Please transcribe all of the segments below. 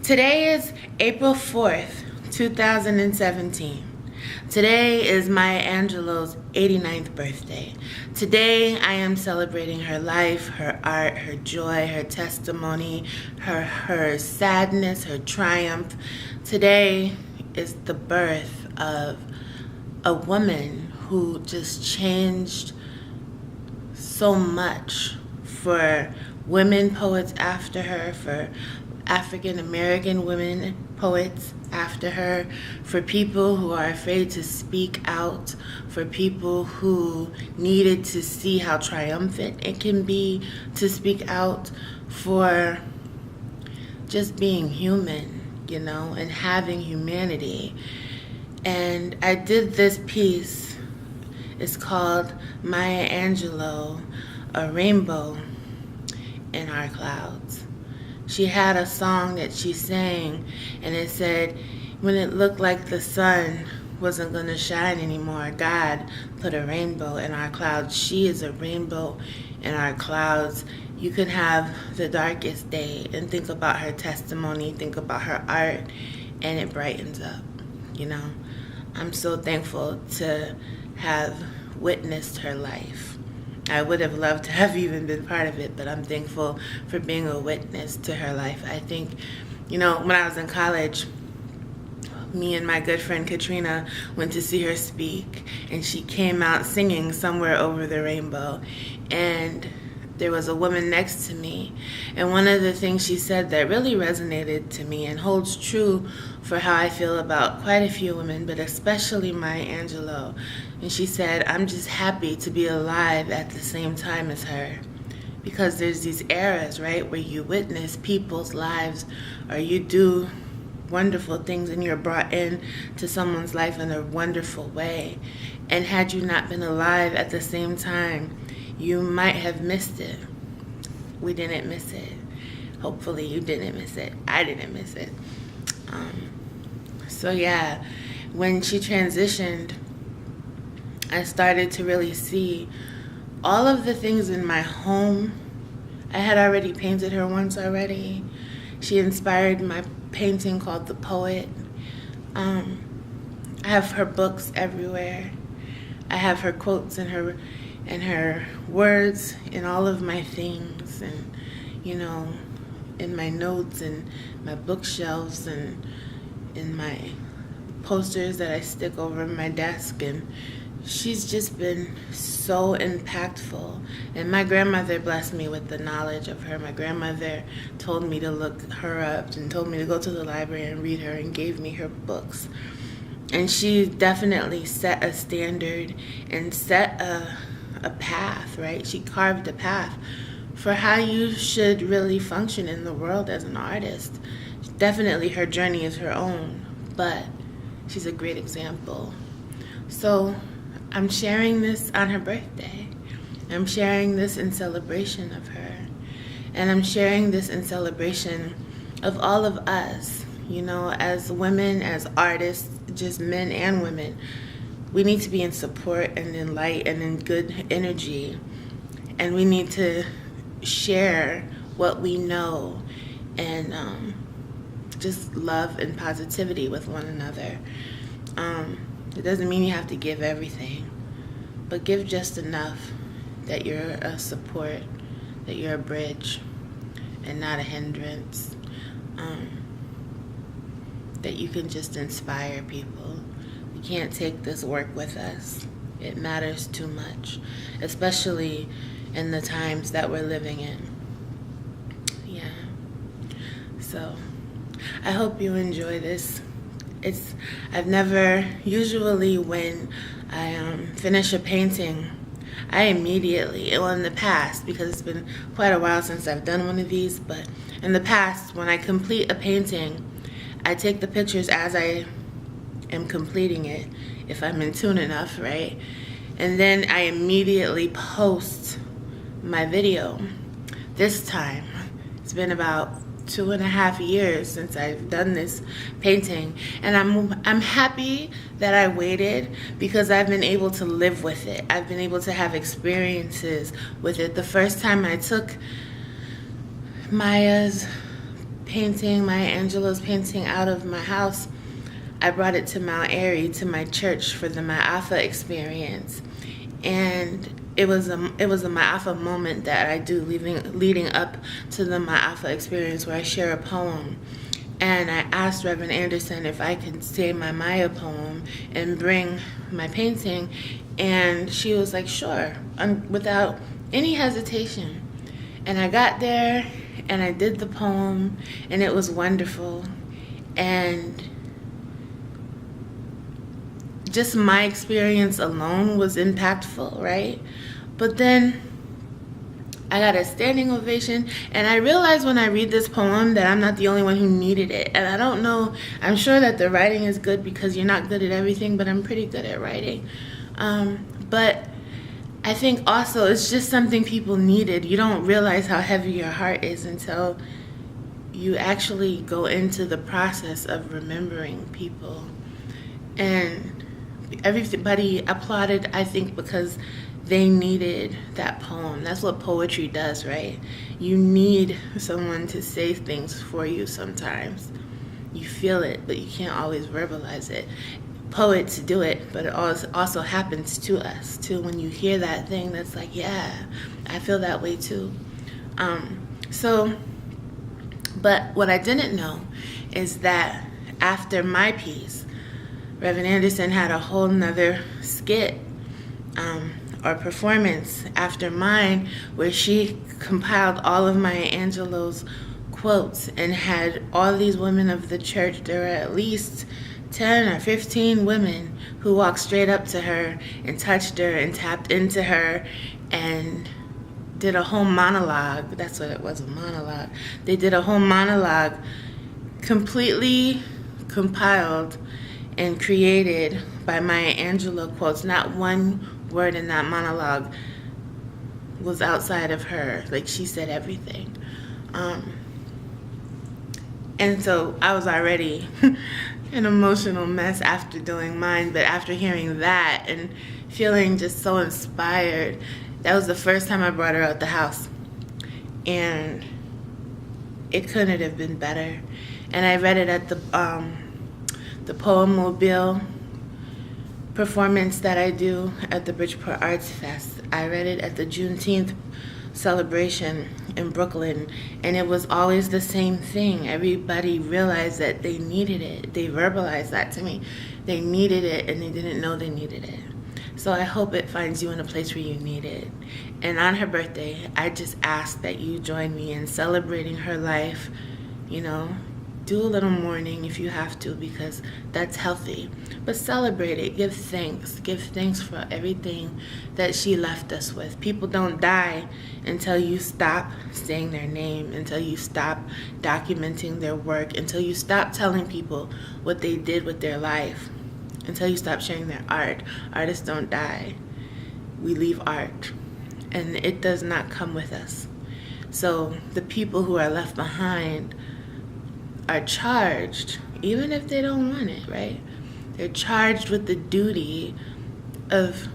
Today is April 4th, 2017. Today is Maya Angelou's 89th birthday. Today I am celebrating her life, her art, her joy, her testimony, her sadness, her triumph. Today is the birth of a woman who just changed so much for women poets after her, for African American women poets after her, for people who are afraid to speak out, for people who needed to see how triumphant it can be to speak out, for just being human, and having humanity. And I did this piece. It's called Maya Angelou, A Rainbow in Our Clouds. She had a song that she sang, and it said, when it looked like the sun wasn't going to shine anymore, God put a rainbow in our clouds. She is a rainbow in our clouds. You can have the darkest day and think about her testimony, think about her art, and it brightens up, I'm so thankful to have witnessed her life. I would have loved to have even been part of it, but I'm thankful for being a witness to her life. I think, when I was in college, me and my good friend Katrina went to see her speak, and she came out singing Somewhere Over the Rainbow, and there was a woman next to me, and one of the things she said that really resonated to me and holds true for how I feel about quite a few women, but especially Maya Angelou. And she said, I'm just happy to be alive at the same time as her. Because there's these eras, right, where you witness people's lives, or you do wonderful things and you're brought in to someone's life in a wonderful way. And had you not been alive at the same time, you might have missed it. We didn't miss it. Hopefully you didn't miss it. I didn't miss it. So yeah, when she transitioned, I started to really see all of the things in my home. I had already painted her once already. She inspired my painting called The Poet. I have her books everywhere. I have her quotes and her words in all of my things, and in my notes and my bookshelves and in my posters that I stick over my desk. And she's just been so impactful. And my grandmother blessed me with the knowledge of her. My grandmother told me to look her up and told me to go to the library and read her and gave me her books. And she definitely set a standard and set a path, right? She carved a path for how you should really function in the world as an artist. Definitely her journey is her own, but she's a great example. So I'm sharing this on her birthday. I'm sharing this in celebration of her. And I'm sharing this in celebration of all of us, as women, as artists, just men and women. We need to be in support and in light and in good energy. And we need to share what we know and just love and positivity with one another. It doesn't mean you have to give everything, but give just enough that you're a support, that you're a bridge and not a hindrance, that you can just inspire people. We can't take this work with us. It matters too much, especially in the times that we're living in. Yeah. So I hope you enjoy this. I've never, usually when I finish a painting, I immediately, in the past, because it's been quite a while since I've done one of these, but in the past, when I complete a painting, I take the pictures as I am completing it, if I'm in tune enough, right? And then I immediately post my video. This time, it's been about 2.5 years since I've done this painting, and I'm happy that I waited because I've been able to live with it. I've been able to have experiences with it. The first time I took Maya's painting, Maya Angelou's painting, out of my house, I brought it to Mount Airy, to my church, for the Ma'afa experience. And it was a Ma'afa moment that I do leading up to the Ma'afa experience, where I share a poem. And I asked Reverend Anderson if I could say my Maya poem and bring my painting, and she was like, sure, without any hesitation. And I got there and I did the poem, and it was wonderful. And just my experience alone was impactful, right? But then I got a standing ovation, and I realized when I read this poem that I'm not the only one who needed it. And I don't know, I'm sure that the writing is good, because you're not good at everything, but I'm pretty good at writing. But I think also it's just something people needed. You don't realize how heavy your heart is until you actually go into the process of remembering people. And everybody applauded, I think, because they needed that poem. That's what poetry does, right? You need someone to say things for you sometimes. You feel it, but you can't always verbalize it. Poets do it, but it also happens to us, too, when you hear that thing that's like, yeah, I feel that way, too. But what I didn't know is that after my piece, Reverend Anderson had a whole nother skit or performance after mine, where she compiled all of Maya Angelou's quotes and had all these women of the church. There were at least 10 or 15 women who walked straight up to her and touched her and tapped into her and did a whole monologue. That's what it was, a monologue. They did a whole monologue, completely compiled and created by Maya Angelou quotes. Not one word in that monologue was outside of her. Like, she said everything. And so I was already an emotional mess after doing mine, but after hearing that and feeling just so inspired, that was the first time I brought her out the house. And it couldn't have been better. And I read it at the Poem Mobile performance that I do at the Bridgeport Arts Fest. I read it at the Juneteenth celebration in Brooklyn, and it was always the same thing. Everybody realized that they needed it. They verbalized that to me. They needed it, and they didn't know they needed it. So I hope it finds you in a place where you need it. And on her birthday, I just ask that you join me in celebrating her life. You know, do a little mourning if you have to, because that's healthy. But celebrate it. Give thanks. Give thanks for everything that she left us with. People don't die until you stop saying their name, until you stop documenting their work, until you stop telling people what they did with their life, until you stop sharing their art. Artists don't die. We leave art, and it does not come with us. So the people who are left behind are charged, even if they don't want it, right? They're charged with the duty of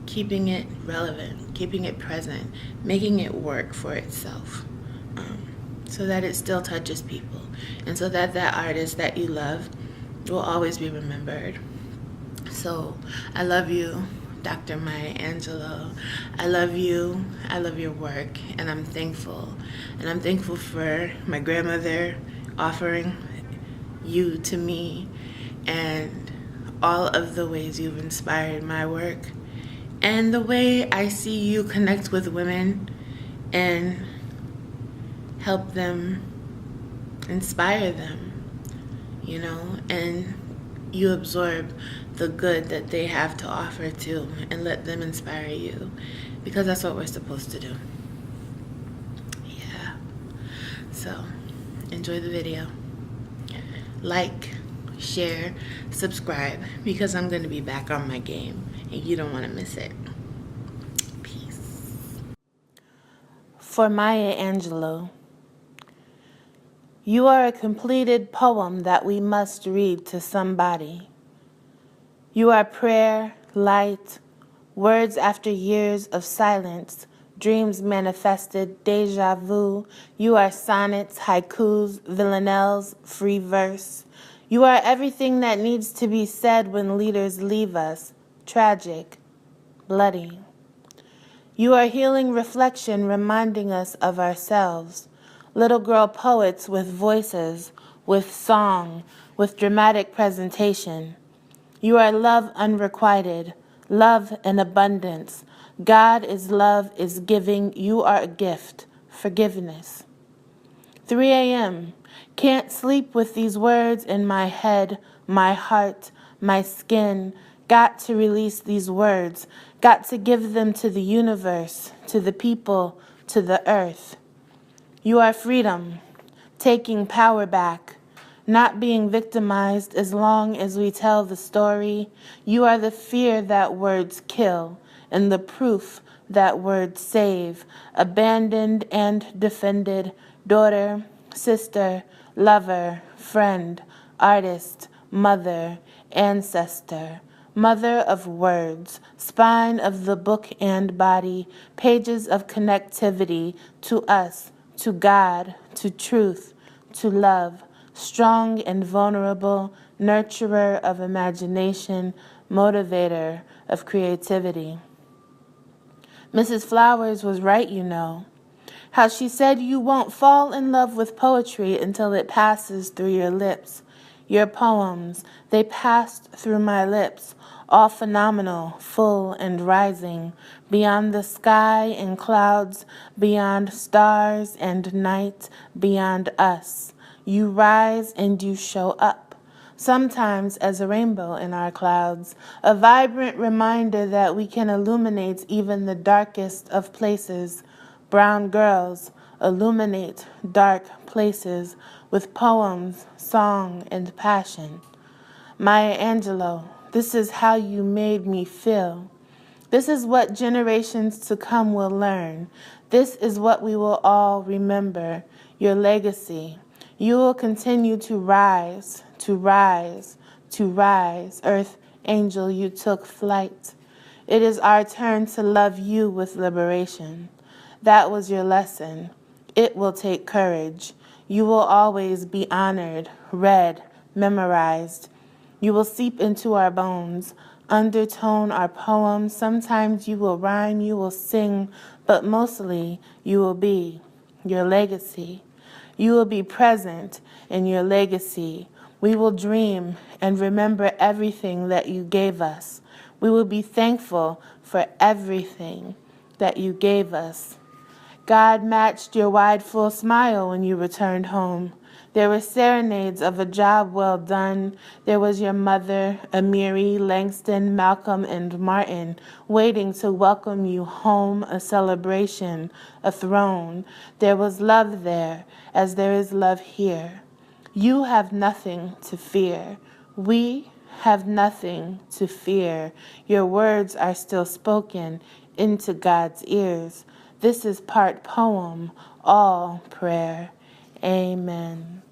keeping it relevant, keeping it present, making it work for itself, so that it still touches people, and so that that artist that you love will always be remembered. So I love you, Dr. Maya Angelou. I love you. I love your work, and I'm thankful. And I'm thankful for my grandmother offering you to me, and all of the ways you've inspired my work, and the way I see you connect with women and help them, inspire them, you know, and you absorb the good that they have to offer too, and let them inspire you, because that's what we're supposed to do. Yeah. So enjoy the video. Like, share, subscribe, because I'm going to be back on my game and you don't want to miss it. Peace. For Maya Angelou. You are a completed poem that we must read to somebody. You are prayer, light, words after years of silence, dreams manifested, deja vu. You are sonnets, haikus, villanelles, free verse. You are everything that needs to be said when leaders leave us, tragic, bloody. You are healing reflection reminding us of ourselves, little girl poets with voices, with song, with dramatic presentation. You are love unrequited, love in abundance. God is love, is giving. You are a gift, forgiveness. 3 a.m. Can't sleep with these words in my head, my heart, my skin. Got to release these words. Got to give them to the universe, to the people, to the earth. You are freedom, taking power back, not being victimized as long as we tell the story. You are the fear that words kill and the proof that words save, abandoned and defended, daughter, sister, lover, friend, artist, mother, ancestor, mother of words, spine of the book and body, pages of connectivity to us, to God, to truth, to love, strong and vulnerable, nurturer of imagination, motivator of creativity. Mrs. Flowers was right, you know. How she said you won't fall in love with poetry until it passes through your lips. Your poems, they passed through my lips, all phenomenal, full and rising, beyond the sky and clouds, beyond stars and night, beyond us. You rise and you show up, sometimes as a rainbow in our clouds, a vibrant reminder that we can illuminate even the darkest of places. Brown girls illuminate dark places with poems, song, and passion. Maya Angelou, this is how you made me feel. This is what generations to come will learn. This is what we will all remember, your legacy. You will continue to rise, to rise, to rise. Earth angel, you took flight. It is our turn to love you with liberation. That was your lesson. It will take courage. You will always be honored, read, memorized. You will seep into our bones, undertone our poems. Sometimes you will rhyme, you will sing, but mostly you will be your legacy. You will be present in your legacy. We will dream and remember everything that you gave us. We will be thankful for everything that you gave us. God matched your wide, full smile when you returned home. There were serenades of a job well done. There was your mother, Amiri, Langston, Malcolm, and Martin, waiting to welcome you home, a celebration, a throne. There was love there, as there is love here. You have nothing to fear. We have nothing to fear. Your words are still spoken into God's ears. This is part poem, all prayer. Amen.